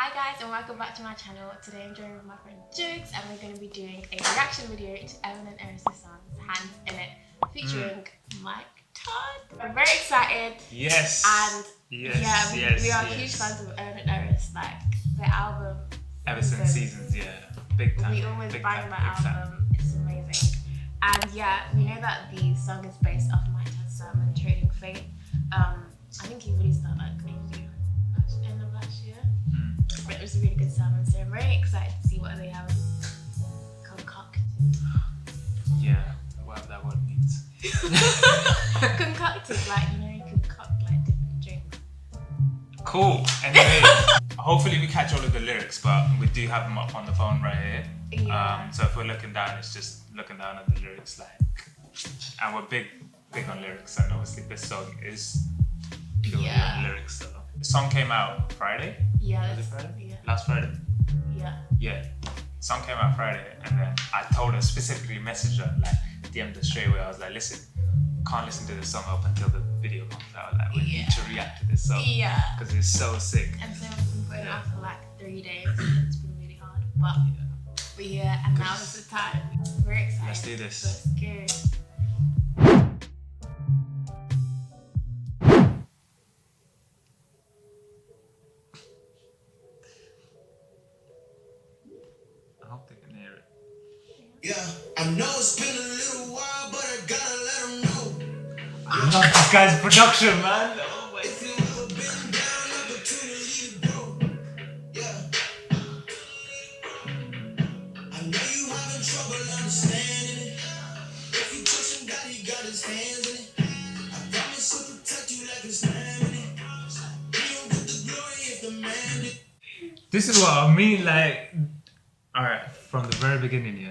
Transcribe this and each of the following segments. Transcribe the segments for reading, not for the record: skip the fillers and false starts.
Hi guys and welcome back to my channel. Today I'm joined with my friend Jukes and we're going to be doing a reaction video to Evan and Eris' song Hands in It featuring Todd. We're very excited. Yes. And we are huge fans of Evan and Eris. Like their album. Ever since Seasons, big time. We always bang that album. It's amazing. And we know that the song is based off my Todd's sermon, Trading Faith. I think he released that like maybe end of last year. But it was a really good sermon, so I'm very excited to see what they have concocted. Yeah, whatever that word means. Concocted, like, you know, you concoct like different drinks. Cool. Anyway, hopefully we catch all of the lyrics, but we do have them up on the phone right here. Yeah. So if we're looking down, it's just looking down at the lyrics, like, and we're big on lyrics, and obviously this song is purely on lyrics. So the song came out Friday. Yeah. Was it Friday? Yeah. Last Friday. Yeah. Yeah. Song came out Friday, and then I told her, specifically messaged her, like DM'd her straight away. I was like, listen, can't listen to this song up until the video comes out. Like, we need to react to this song. Yeah. Because it's so sick. And so we've been putting it out for like 3 days. It's been really hard. But and now is the time. Very excited. Let's do this. So scary. I hope they can hear it. Yeah, I know it's been a little while, but I gotta let them know. I love this guy's production, man. Oh my If you ever been down, opportunity to grow. Yeah. I know you having trouble understanding it. If you touch him, God, he got his hands in it. I promise he'll protect you like his name in it. He don't get the glory if the man did. This is what I mean, like, alright, from the very beginning,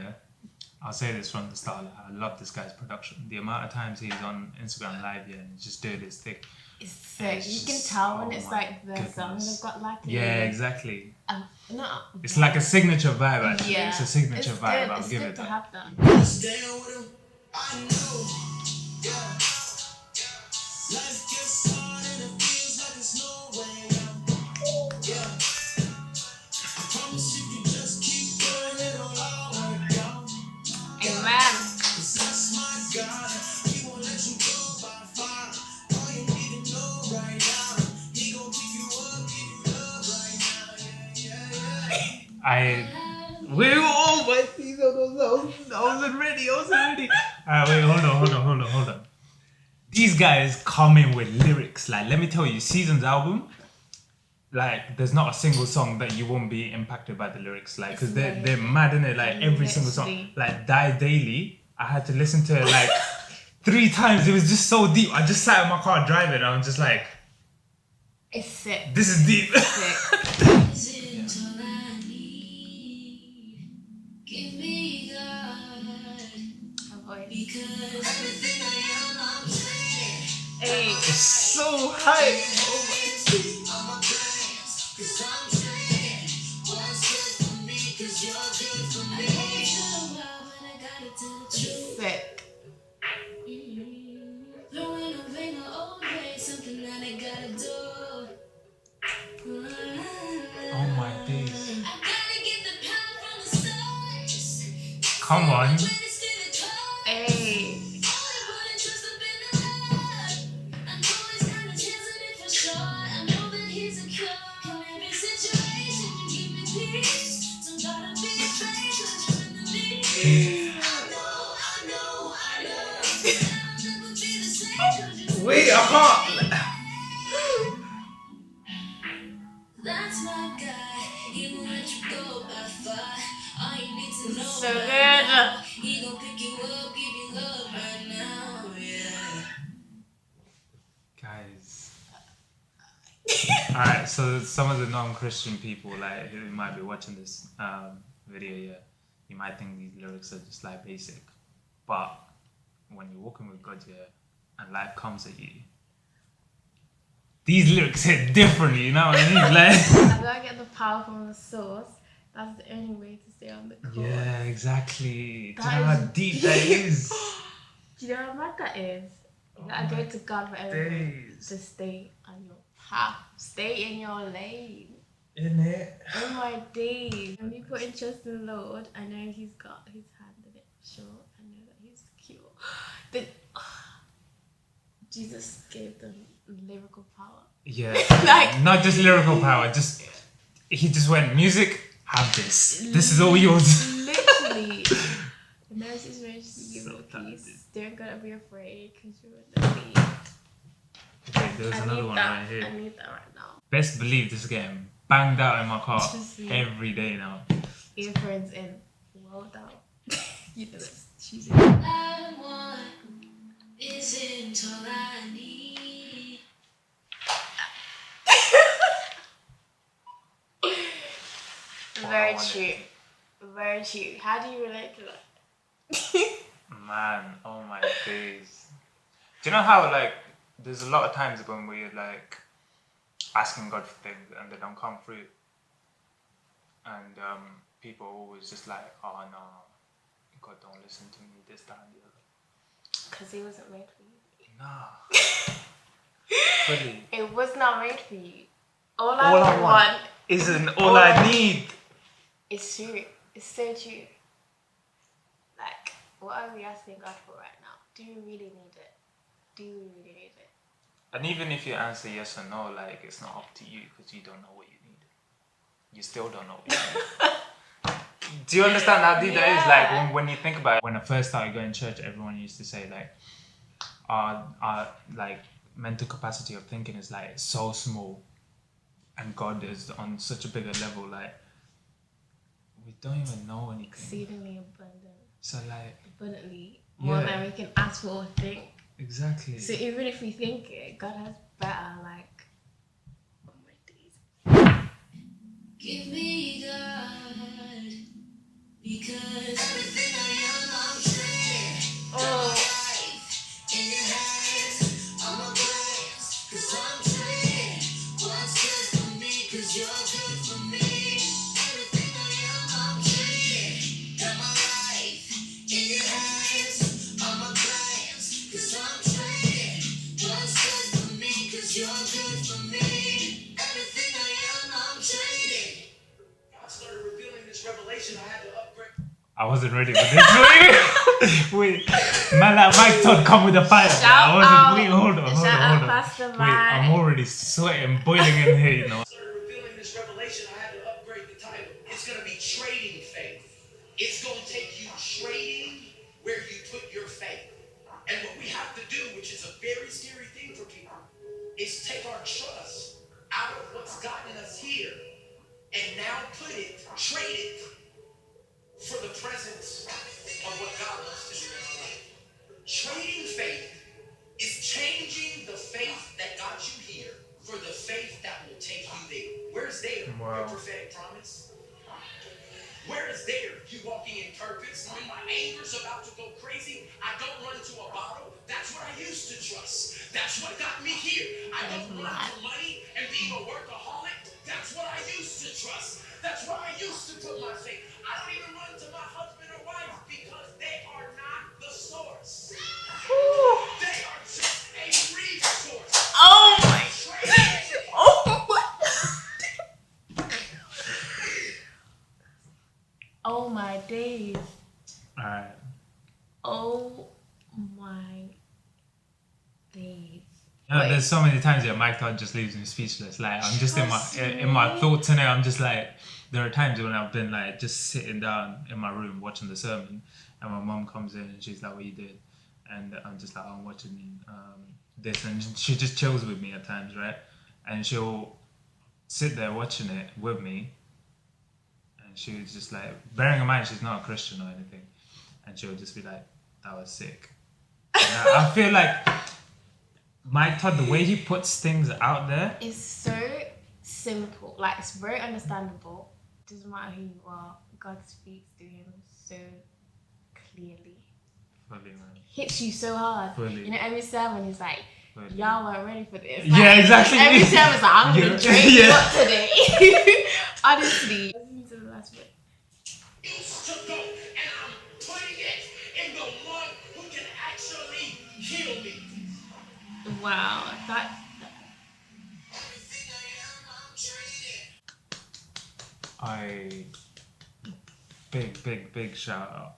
I'll say this from the start, like, I love this guy's production. The amount of times he's on Instagram Live, and he's just doing his thing. It's sick. You can tell when it's like the song they've got like exactly. It's like a signature vibe, actually. Yeah. It's a signature vibe. I'll It's give good it to that. have that. Just down with him, I know. Yeah. Life gets hard and it feels like it's no way out. Yeah. I promise you can just keep going, it'll all work out. Amen. 'Cause that's my God. He won't let you go by fire. All you need to know right now, he gon' pick you up, give you love right now. Yeah. Oh my season, I wasn't ready. Alright, wait, hold on. These guys come in with lyrics. Like, let me tell you, Season's album, like, there's not a single song that you won't be impacted by the lyrics. Like, because they're mad in it. Like, every single song. Like, Die Daily, I had to listen to it like 3 times. It was just so deep. I just sat in my car driving and I was just like, It's sick. this is deep. It's sick. Hey. It's so hype. Sick. Oh my days. Come on. Hey. Wait, I can't. That's my guy. He won't let you go by far. All you need to know So good. He gon' pick you up, give you love right now. Yeah. Guys. Alright, so some of the non-Christian people, like, who might be watching this video, you might think these lyrics are just like basic. But when you're walking with God, and life comes at you, these lyrics hit differently, you know what I mean? Like, I gotta get the power from the source. That's the only way to stay on the course. yeah, exactly. Do you know That how is deep that is? Do you know how mad that is? You gotta go to God for everything. Days. To stay on your path. Stay in your lane. Isn't it? Oh my days. When you put trust in the Lord, I know he's got his hand in it. Sure, I know that he's secure. The, Jesus gave them lyrical power. Yeah. Like, not just lyrical power, just he just went, music, have this. This is all yours. Literally. The message meant to give So you talented. peace. Don't gotta be afraid because you're in the lead. Okay, there's another one right I here. need that right now. Best believe this game banged out in my car Just see. every day now. Earphones in. Well done. You know this. She's in. I want isn't all I need. Very I want true. Very true. How do you relate to that? Man, oh my days. Do you know how like there's a lot of times when we're like asking God for things and they don't come through, and people are always just like, oh no, God don't listen to me this time, the other. Because he wasn't made for you. Nah. Fully. It was not made for you. All All I I want want isn't all I need. is true. It's so true. Like, what are we asking God for right now? Do you really need it? Do you really need it? And even if you answer yes or no, like it's not up to you because you don't know what you need. You still don't know what you need. Do you understand how deep that is? Like when you think about it, when I first started going to church, everyone used to say like, our like mental capacity of thinking is like so small, and God is on such a bigger level. Like we don't even know anything. Exceedingly abundant. So like Abundantly. More Yeah. than we can ask for or think. exactly. So even if we think it, God has better, like, oh my days. Give me God, because everything I am, I'm trading. Oh. Life in your hands, all my plans, 'cause I'm trading. What's good for me, 'cause you're good for me. Everything I am, I'm trading. Got my life in your hands, all my plans, 'cause I'm trading. What's good for me, 'cause you're good for me. Everything I am, I'm trading. God started revealing this revelation. I had to upgrade. I wasn't ready for this. Wait, man, like Mike Todd come with a fire. Shout I wasn't. out. Wait, hold on. Shout out, Pastor Wait, Mike. I'm already sweating, boiling in here. You know. Started revealing this revelation. I had to upgrade the title. It's going to be trading faith. It's going to take you trading where you put your faith. And what we have to do, which is a very scary thing for people, is take our trust out of what's gotten us here and now put it, trade it for the presence of what God wants to do in our life. Trading faith is changing the faith that got you here for the faith that will take you there. Where's there? Wow. Your prophetic promise. Where is there? You walking in purpose. When my anger's about to go crazy, I don't run to a bottle. That's what I used to trust. That's what got me here. I don't run to money and being a workaholic. That's what I used to trust. That's where I used to put my faith. I don't even run to my husband or wife because they are not the source. They are just a resource. Oh my. Trading. Oh my. Oh my days. Alright. Oh my days. You know, Wait. there's so many times that Mike Todd just leaves me speechless. Like I'm just Trust in my me. thoughts in it. I'm just like, there are times when I've been like just sitting down in my room watching the sermon, and my mom comes in and she's like, "What you did?" And I'm just like, "I'm watching this," and she just chills with me at times, right? And she'll sit there watching it with me, and she was just like, bearing in mind she's not a Christian or anything, and she'll just be like, "That was sick." And I feel like Mike Todd, the way he puts things out there, It's so simple. Like, it's very understandable. Doesn't matter who you are. God speaks to him so clearly. fully, man. Hits you so hard. Fully. You know, every sermon is like, Fully. y'all weren't ready for this. Yeah, Like, exactly. Every sermon is like, I'm Yeah. going to drink you Yeah. up today. Honestly. Listen to the last bit. Used to go, and I'm putting it in the one who can actually heal me. Wow. That. Big shout out.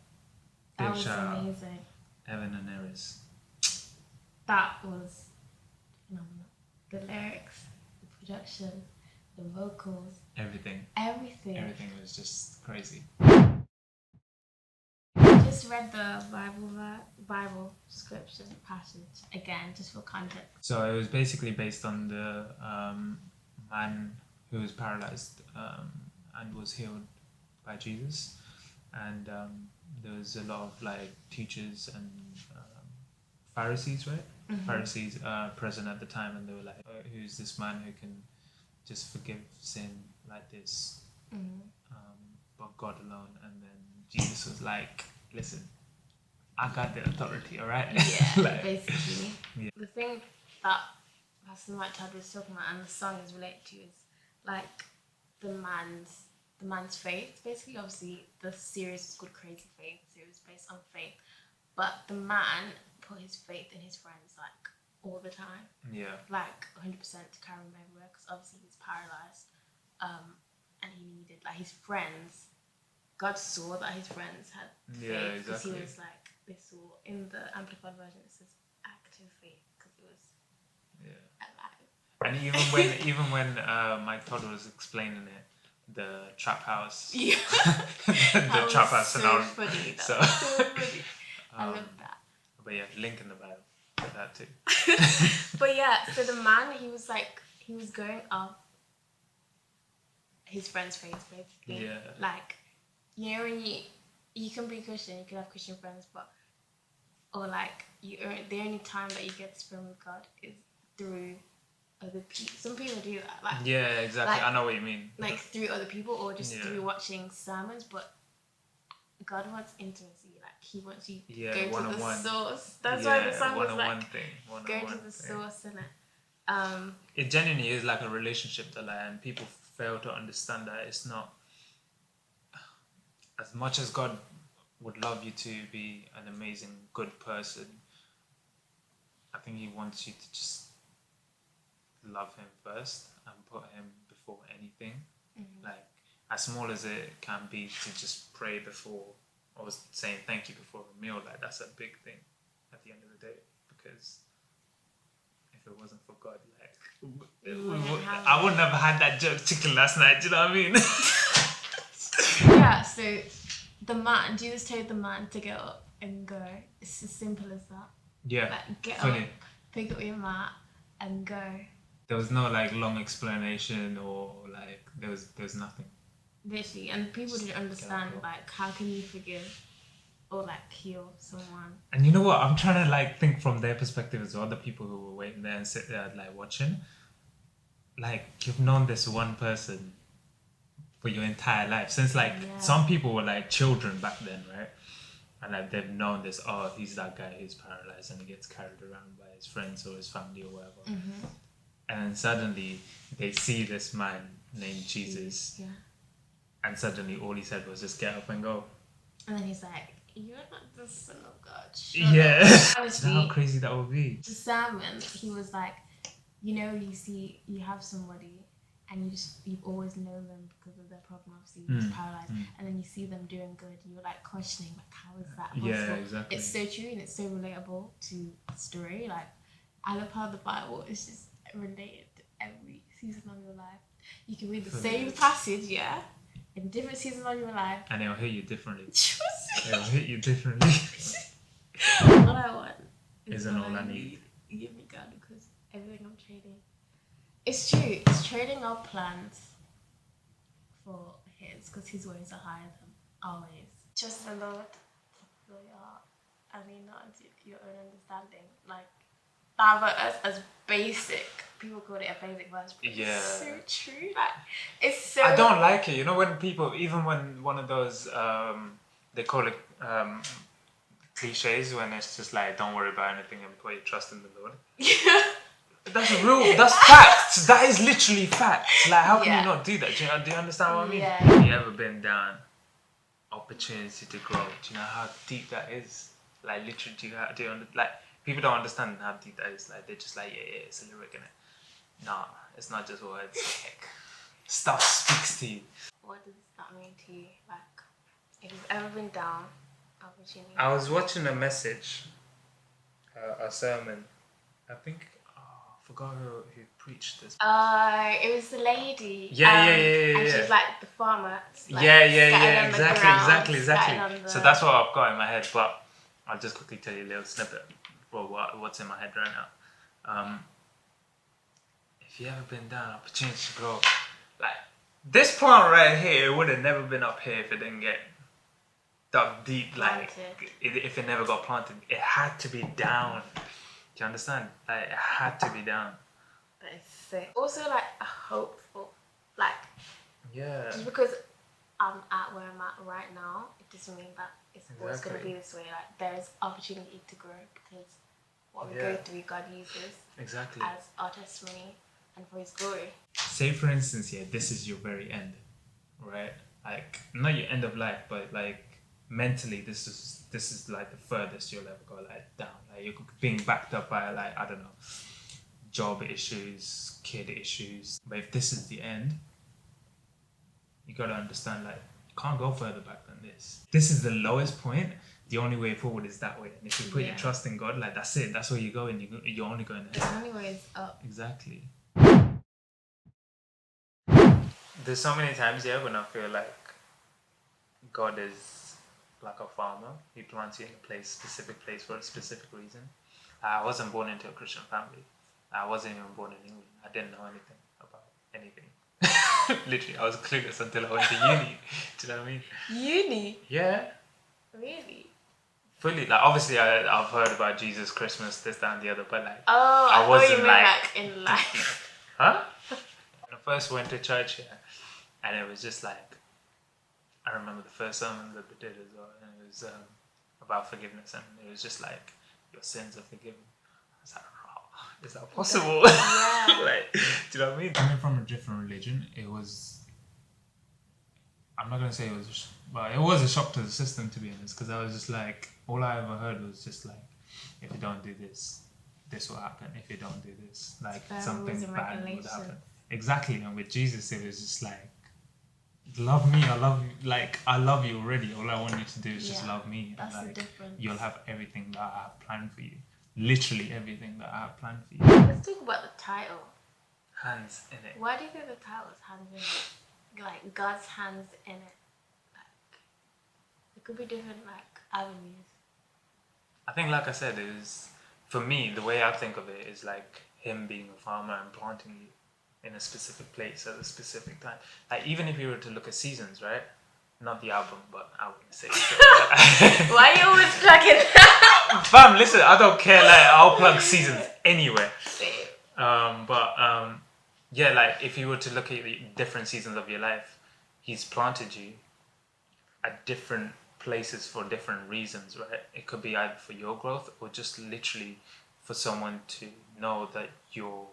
That Big was shout out. amazing. Evan and Eris. That was phenomenal. The lyrics, the production, the vocals, Everything. everything. Everything was just crazy. I just read the Bible scripture passage again, just for context. So it was basically based on the man who was paralyzed and was healed by Jesus. And there was a lot of like teachers and Pharisees, right? Mm-hmm. Pharisees present at the time, and they were like, "Who's this man who can just forgive sin like this?" Mm-hmm. But God alone. And then Jesus was like, "Listen, I got the authority, all right?" Yeah, Like, basically. Yeah. The thing that Pastor Mike Todd was talking about and the song is related to is like the man's faith. Basically, obviously, the series is called Crazy Faith. So it was based on faith. But the man put his faith in his friends like all the time. Yeah. Like 100% to carry him everywhere because obviously he was paralyzed. And he needed like his friends. God saw that his friends had faith Yeah, because exactly. he was like, they saw in the amplified version it says active faith because it was Yeah. alive. And even when Mike Todd was explaining it, the trap house, Yeah, the that trap was house so scenario. funny. That So- was so funny. I love that. But yeah, link in the bio for that too. But yeah, so the man, he was going up his friend's faith basically. Yeah. Like, you know, when you can be Christian, you can have Christian friends, but or like the only time that you get to spend with God is through other people. Some people do that, like Yeah, exactly. Like- I know what you mean. like through other people or just Yeah. through watching sermons. But God wants intimacy. Like He wants you to Yeah, go to the one-on-one. source. That's why the song was one-on-one like thing. go One-on-one to the thing. source, innit? It genuinely is like a relationship that like, and people fail to understand that it's not as much as God would love you to be an amazing good person. I think He wants you to just love Him first and put Him before anything. Mm-hmm. Like as small as it can be to just pray before or saying thank you before a meal, like that's a big thing at the end of the day, because if it wasn't for God, like I wouldn't have had that jerk chicken last night. Do you know what I mean? Yeah, so the man, Jesus told the man to get up and go. It's as simple as that. Yeah. Like, get funny. up, pick up your mat, and go. There was no like long explanation or like there was nothing. Literally, and people didn't understand, go. like, how can you forgive or, like, heal someone? And you know what? I'm trying to like think from their perspective as well. The people who were waiting there and sit there like watching. Like you've known this one person for your entire life since like Yeah. some people were like children back then, right? And like they've known this. Oh, he's that guy who's paralyzed and he gets carried around by his friends or his family or whatever. Mm-hmm. And then suddenly they see this man named Jesus, Yeah. and suddenly all he said was just get up and go. And then he's like, you're not the son of God. Shut Yeah. up. Honestly, how crazy that would be. The sermon, he was like, you know, you have somebody and you've always known them because of their problem, obviously, he's paralyzed, and then you see them doing good, and you're like questioning, like, how is that possible? Yeah, exactly. It's so true and it's so relatable to the story. Like, I love how the Bible is just related to every season of your life. You can read the same passage, yeah, in different seasons of your life. And it'll hit you differently. Trust me. It'll hit you differently. All I want Isn't all I need. Give me God, because everything I'm trading. It's true. It's trading our plans for His, because His ways are higher than our ways. Trust the Lord with all your heart, and lean not unto your own understanding. Like that verse, as basic, people call it a basic verse, but Yeah. it's so true. Like it's so. I don't like it. You know when people, even when one of those, they call it cliches, when it's just like, don't worry about anything and put your trust in the Lord. Yeah. That's facts. That is literally facts. Like, how can Yeah. you not do that? Do you understand what I mean? Yeah. Have you ever been down opportunity to grow? Do you know how deep that is? Like, literally, like, people don't understand how deep that is. Like, they're just like, yeah, it's a lyric, innit? Nah, it's not just words. Like, stuff speaks to you. What what does that mean to you? Like, if you've ever been down, opportunity. I was watching a message, a sermon. I think I forgot who preached this. It was the lady. Yeah. And she's like the farmer. Like, Yeah. scattered on the ground, Exactly. scattered on the- So that's what I've got in my head. But I'll just quickly tell you a little snippet for what's in my head right now. If you ever been down, opportunity to grow. Like this plant right here, it would have never been up here if it didn't get dug deep. Like if it never got planted, it had to be down. Do you understand? Like it had to be down. That is sick. Also, like a hopeful, like Yeah. just because I'm at where I'm at right now, it doesn't mean that it's always going to Exactly. be this way. Like there is opportunity to grow because what we Yeah. go through, God uses Exactly. as our testimony and for His glory. Say for instance, yeah, this is your very end, right? Like not your end of life, but like mentally, this is like the furthest you'll ever go, like down. Like you're being backed up by like I don't know, job issues, kid issues. But if this is the end, you gotta understand like you can't go further back than this. This is the lowest point. The only way forward is that way. And if you put your trust in God, like that's it. That's where you go, and you're only going The there. only way is up. Exactly. There's so many times, yeah, when I feel like God is like a farmer. He plants you in a specific place for a specific reason. I wasn't born into a Christian family. I wasn't even born in England. I didn't know anything about anything. Literally, I was clueless until I went to uni. Do you know what I mean? Uni? Yeah, Really? fully. Like, obviously, I've heard about Jesus, Christmas, this, that, and the other, but like, Oh, I I thought wasn't you meant like in life. huh? When I first went to church here, and it was just like, I remember the first sermon that we did as well, and it was about forgiveness, and it was just like, your sins are forgiven. I was like, oh, is that possible? Yeah. Like, do you know what I mean? Coming from a different religion, it was, I'm not going to say it was, but it was a shock to the system, to be honest, because I was just like, all I ever heard was just like, if you don't do this, this will happen. If you don't do this, like something rules and bad would regulations. happen. Exactly, and with Jesus, it was just like, love me, I love you, like I love you already. All I want you to do is just love me, and That's the like difference. you'll have everything that I have planned for you. Literally everything that I have planned for you. Let's talk about the title. Hands in it. Why do you think the title is hands in it? Like God's hands in it. Like it could be different like avenues. I think, like I said, it was, for me, the way I think of it is like him being a farmer and planting you in a specific place at a specific time. Like even if you were to look at seasons, right? Not the album, but I wouldn't say so. Why are you always plugging that? Fam, listen, I don't care. Like I'll plug seasons anywhere. Same. Yeah, like if you were to look at the different seasons of your life, he's planted you at different places for different reasons, right? It could be either for your growth or just literally for someone to know that you're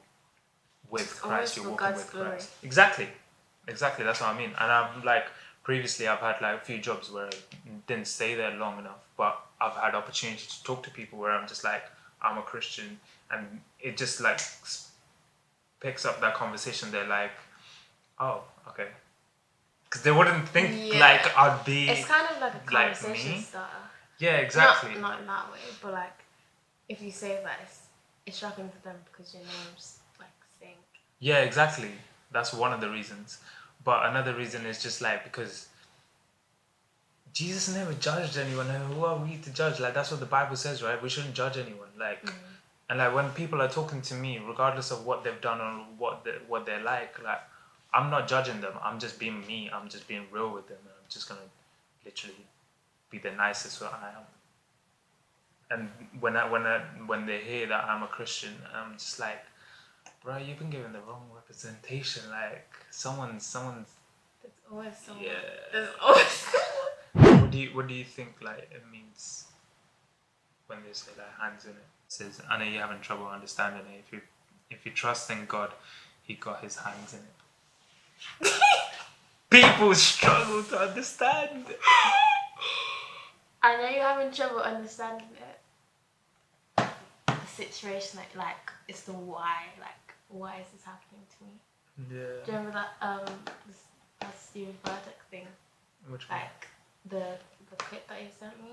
with Christ, Always you're for walking God's with glory. Christ. Exactly. That's what I mean. And I've like previously I've had like a few jobs where I didn't stay there long enough, but I've had opportunity to talk to people where I'm just like, I'm a Christian, and it just like picks up that conversation. They're like, oh, okay. Because they wouldn't think like I'd be. It's kind of like a conversation me. starter. Yeah, exactly. Not in that way, but like if you say that, it's shocking to them because your name's like Sink. Yeah, exactly. That's one of the reasons. But another reason is just like because Jesus never judged anyone. Who are we to judge? Like that's what the Bible says, right? We shouldn't judge anyone. Like, and like when people are talking to me, regardless of what they've done or what they're like I'm not judging them. I'm just being me. I'm just being real with them. And I'm just gonna literally be the nicest what I am. And when they hear that I'm a Christian, I'm just like, bro, you've been given the wrong representation. Like someone's. There's always someone. Yeah. There's always someone. What do you think like it means when they say like hands in it? It says, I know you're having trouble understanding it. If you trust in God, He got His hands in it. People struggle to understand. I know you're having trouble understanding it. The situation, like it's the why. Like, why is this happening to me? Yeah. Do you remember that That's the verdict thing. Which one? Like the clip that you sent me.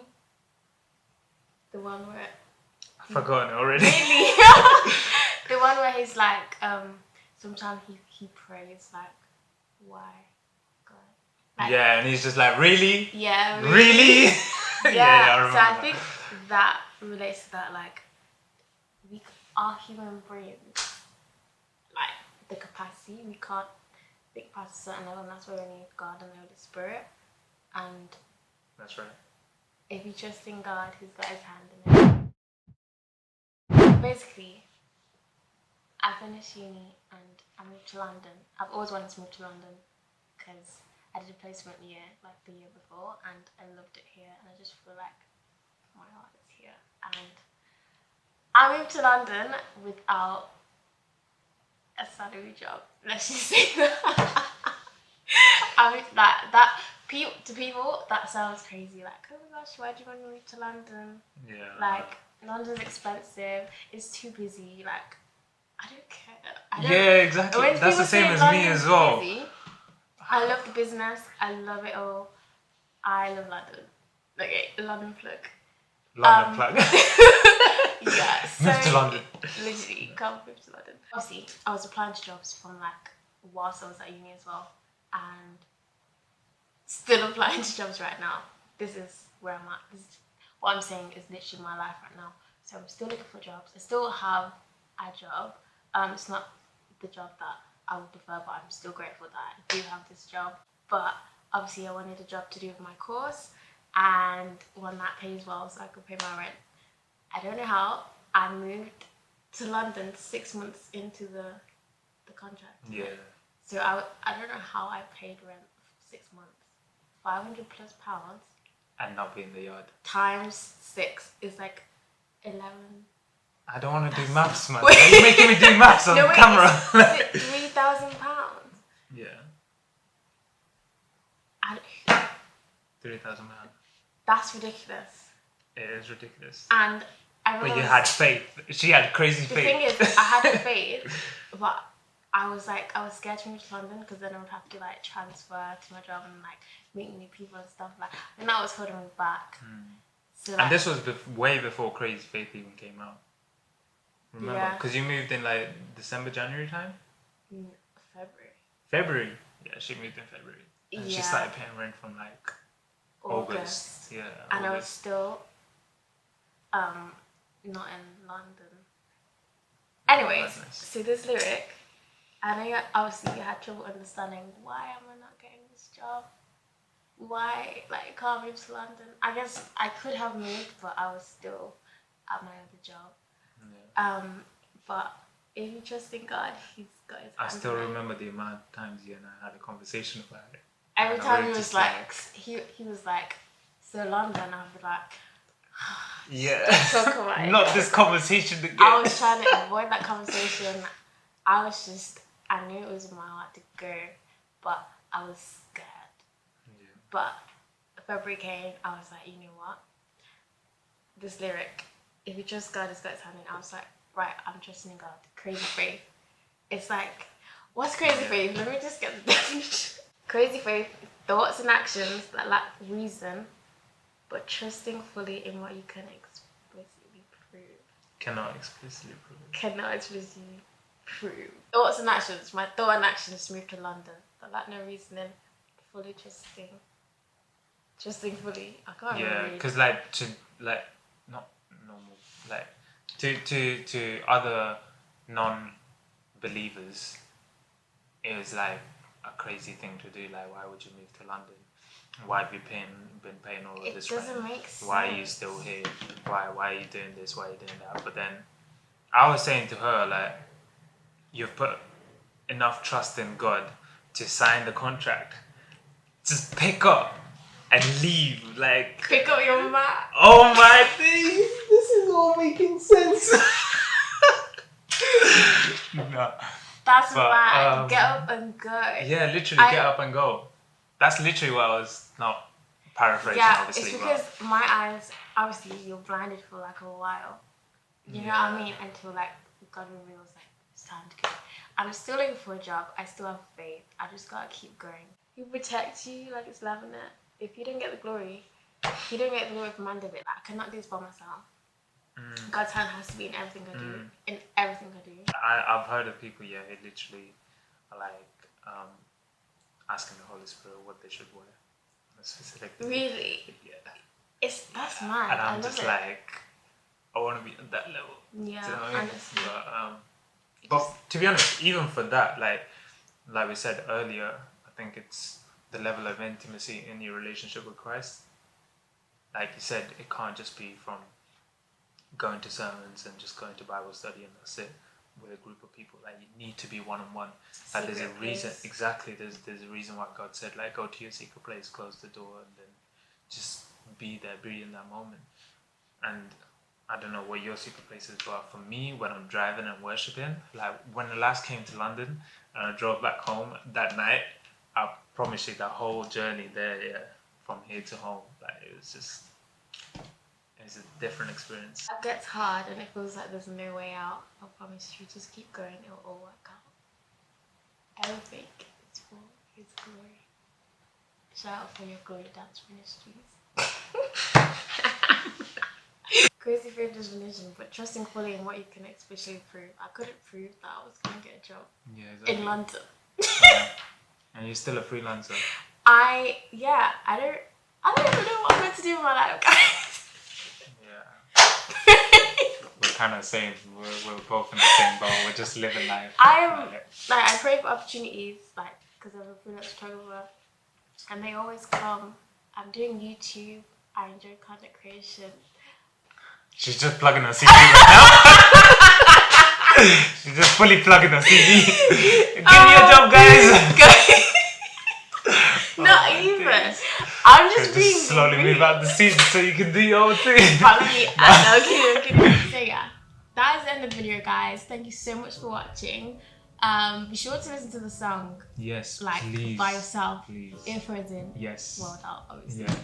The one where I've forgotten already. really the one where he's like, sometimes he prays like, why God? Like, Yeah, and he's just like, really? yeah, Really? Yeah, I so remember I that. think that relates to that, like, our human brains, like, the capacity, we can't think past a certain level, and that's why we need God and the Holy Spirit. And That's right. if you trust in God, He's got His hand in it. Basically, I finished uni and I moved to London. I've always wanted to move to London because I did a placement year, like the year before, and I loved it here, and I just feel like my heart is here. And I moved to London without a salary job. Let's just say that. I mean, to people that sounds crazy. Like, oh my gosh, why do you want to move to London? Yeah. Like, London's expensive. It's too busy. Like, I don't care. Yeah, exactly. When That's the people same say as me London's as well. busy, I love the business. I love it all. I love London. Okay, London plug. London plug. Yeah, so Move to London. literally, come move to London. Obviously, I was applying to jobs from like whilst I was at uni as well, and still applying to jobs right now. This is where I'm at. This is, what I'm saying is literally my life right now. So I'm still looking for jobs. I still have a job. It's not the job that I would prefer, but I'm still grateful that I do have this job. But obviously, I wanted a job to do with my course, and one that pays well so I could pay my rent. I don't know how. I moved to London 6 months into the contract. Yeah. So I don't know how I paid rent for 6 months. 500 plus pounds And not be in the yard. times 6 is like 11. I don't want to do maths, man. Are you making me do maths on No, wait, camera? is it 3,000 pounds? Yeah. And 3,000 pounds. that's ridiculous. It is ridiculous. And I But you realised had faith. She had crazy the faith. thing is, I had faith, but I was scared to move to London because then I would have to like transfer to my job and like meet new people and stuff like. And that was holding me back. So, like, And this was way before Crazy Faith even came out. Remember? Yeah. Because you moved in like December, January time? February. February. Yeah, she moved in February. And she Yeah. started paying rent from like August. Yeah. And I was August. still not in London. Anyways, Madness. so this lyric, I know obviously you had trouble understanding why am I not getting this job? Why like can't move to London? I guess I could have moved, but I was still at my other job. Yeah. But if you trust in God, He's got His I hand still in it. remember the amount of times you and I had a conversation about it. Every And I time he was was just like, he was like, so London, I'd be like, Yeah. talk about it. Not this conversation again. I was trying to avoid that conversation. I knew it was in my heart to go, but I was scared. Yeah. But February came, I was like, you know what? This lyric, if you trust God, He's got His hand in it. I was like, right, I'm trusting in God. Crazy faith. It's like, what's crazy faith? Let me just get the definition. Crazy faith, thoughts and actions that lack reason, but trusting fully in what you can explicitly prove. Cannot explicitly prove it. Cannot explicitly prove. Thoughts and actions. My thought and action is to move to London. But like no reasoning, fully trusting fully. I can't Yeah, really. because like to like not normal like to other non-believers, it was like a crazy thing to do. Like, why would you move to London? Why have you been paying all of It this doesn't rent? make sense. Why are you still here? Why are you doing this? Why are you doing that? But then I was saying to her, like, you've put enough trust in God to sign the contract. Just pick up and leave. Like, Pick up your mat. oh my days, this is all making sense. No. That's But, mad. Get up and go. Yeah, literally get up and go. That's literally what I was not paraphrasing, Yeah, obviously. it's because my eyes, obviously, you're blinded for like a while. You know what I mean? Until like God reveals like it's time to go. I'm still looking for a job. I still have faith. I just gotta keep going. He protects you like it's loving it. If you don't get the glory, you don't get the glory from under it. Like, I cannot do this by myself. God's hand has to be in everything I do. In everything I do. I've heard of people, yeah, who literally are like asking the Holy Spirit what they should wear. Specifically. Really? Yeah. That's mad. And I'm I love just it. like, I want to be at that level. Yeah, Do you know what I mean? honestly. But to be honest, even for that, like we said earlier, I think it's the level of intimacy in your relationship with Christ. Like you said, it can't just be from going to sermons and just going to Bible study and that's it. With a group of people, like you need to be one-on-one. Like there's a reason, exactly. There's a reason why God said, like, go to your secret place, close the door, and then just be there, be in that moment. And I don't know what your secret place is, but for me, when I'm driving and worshiping, like when I last came to London and I drove back home that night, I promise you that whole journey there, yeah, from here to home, like it was a different experience. It gets hard and it feels like there's no way out. I promise you, just keep going, it'll all work out. Everything is for His glory. Shout out for your Glory Dance Ministries. Crazy faith is religion, but trusting fully in what you can especially prove. I couldn't prove that I was going to get a job in London. And you're still a freelancer. I don't even know what I'm meant to do in my life, guys. Yeah. We're kind of saying we're both in the same boat. We're just living life. I pray for opportunities, like, because I'm a freelance photographer, and they always come. I'm doing YouTube. I enjoy content creation. She's just plugging her CV right now. She's just fully plugging her CV. Give me a job, guys. Not even. I'm just being slowly move out the seat so you can do your own thing. Okay. So yeah, that is the end of the video, guys. Thank you so much for watching. Be sure to listen to the song. Yes, like please, by yourself. Please. Earphones in. Yes. Well, without, obviously. Yeah.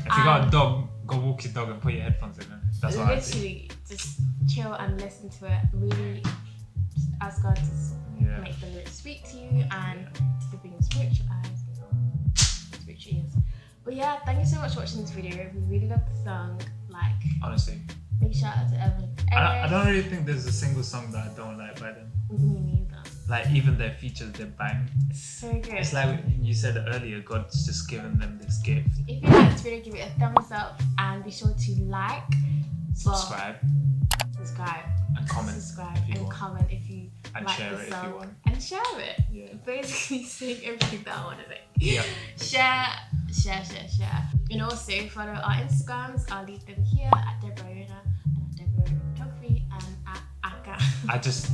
If you got a dog, go walk your dog and put your headphones in. That's what I do. Literally, just chill and listen to it. Really, just ask God to make the lyrics speak to you and to give you spiritual eyes, spiritual ears. But yeah, thank you so much for watching this video. We really love the song. Like, honestly, big shout out to Evan and Eris. I don't really think there's a single song that I don't like by them. Me neither. Like even their features, they're bang. It's so good. It's like you said earlier, God's just given them this gift. If you like this video, give it a thumbs up and be sure to like, subscribe, and comment. Subscribe and comment if you and like share the it song. if you want. And share it. Yeah. Basically saying everything that I want to say. Yeah. Share. And also follow our Instagrams. I'll leave them here at Deborah Iona and at Deborah Photography and at Aka. I can't jokes.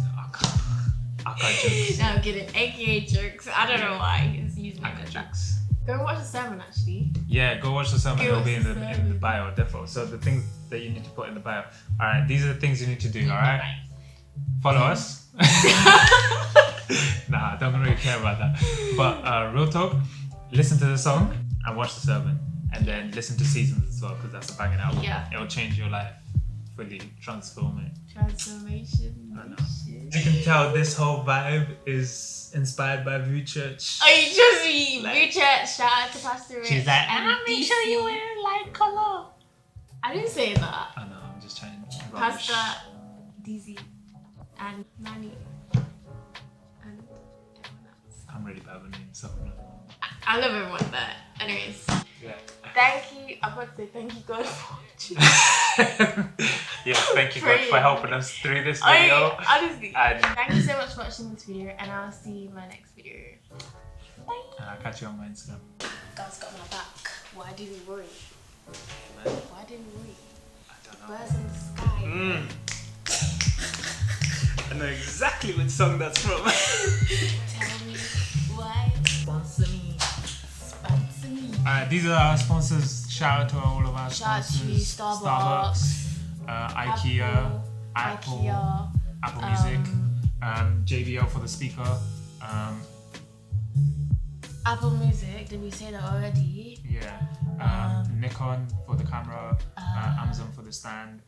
No, I'm kidding. AKA jokes. I don't know why he's using I can't that. jokes. Go and watch the sermon actually. Yeah, go watch the sermon. It'll be in the sermon. bio, defo. So the things that you need to put in the bio. Alright, these are the things you need to do, alright? Follow us. Nah, I don't really care about that. But real talk, listen to the song and watch the sermon. And then listen to Seasons as well, because that's a banging album. Yeah. It'll change your life. Fully transform it. Transformation. I know. You can tell this whole vibe is inspired by View Church. Oh, you just me. Like, View Church. Shout out to Pastor Rich. She's like, and make sure you wear light color. I didn't say that. I know, I'm just trying to Pastor DZ and Nani and everyone else. I'm really bad with names, so I love everyone there. Anyways, yeah. thank you. I'm about to say thank you God for watching. Yes, thank you God for helping us through this video. Honestly, And thank you so much for watching this video, and I'll see you in my next video. Bye. and I'll catch you on my Instagram. God's got my back. Why did we worry? Man, Why did we worry? I don't know. Birds in the sky. I know exactly which song that's from. Tell me why. Sponsor me. Sponsor me. Alright, these are our sponsors. Shout out to all of our Shout out to sponsors. Starbucks, IKEA, Apple Music, JBL for the speaker. Apple Music. Did we say that already? Yeah. Nikon for the camera. Amazon for the stand.